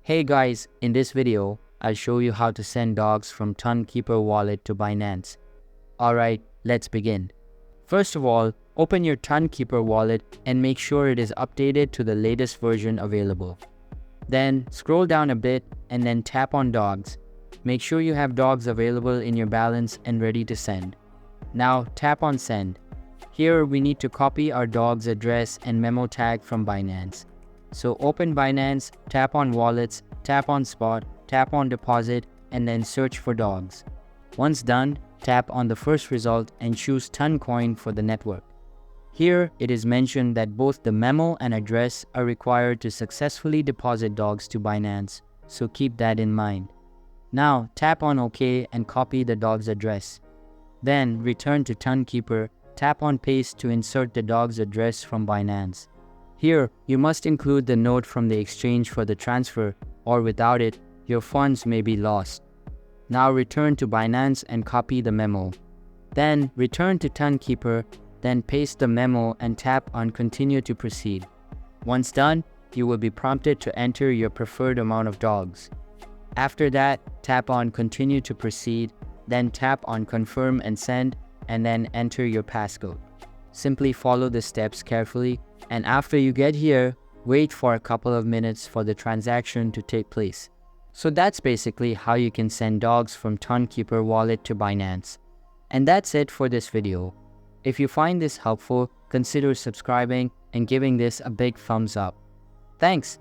Hey guys, in this video, I'll show you how to send dogs from Tonkeeper wallet to Binance. Alright, let's begin. First of all, open your Tonkeeper wallet and make sure it is updated to the latest version available. Then scroll down a bit and then tap on dogs. Make sure you have dogs available in your balance and ready to send. Now tap on send. Here we need to copy our dog's address and memo tag from Binance. So open Binance, tap on wallets, tap on spot, tap on deposit, and then search for dogs. Once done, tap on the first result and choose Toncoin for the network. Here it is mentioned that both the memo and address are required to successfully deposit dogs to Binance, so keep that in mind. Now tap on OK and copy the dog's address. Then return to Tonkeeper, tap on paste to insert the dog's address from Binance. Here, you must include the note from the exchange for the transfer, or without it, your funds may be lost. Now return to Binance and copy the memo. Then return to Tonkeeper, then paste the memo and tap on Continue to proceed. Once done, you will be prompted to enter your preferred amount of dogs. After that, tap on Continue to proceed, then tap on Confirm and Send, and then enter your passcode. Simply follow the steps carefully, and after you get here, wait for a couple of minutes for the transaction to take place. So that's basically how you can send dogs from Tonkeeper wallet to Binance. And that's it for this video. If you find this helpful, consider subscribing and giving this a big thumbs up. Thanks.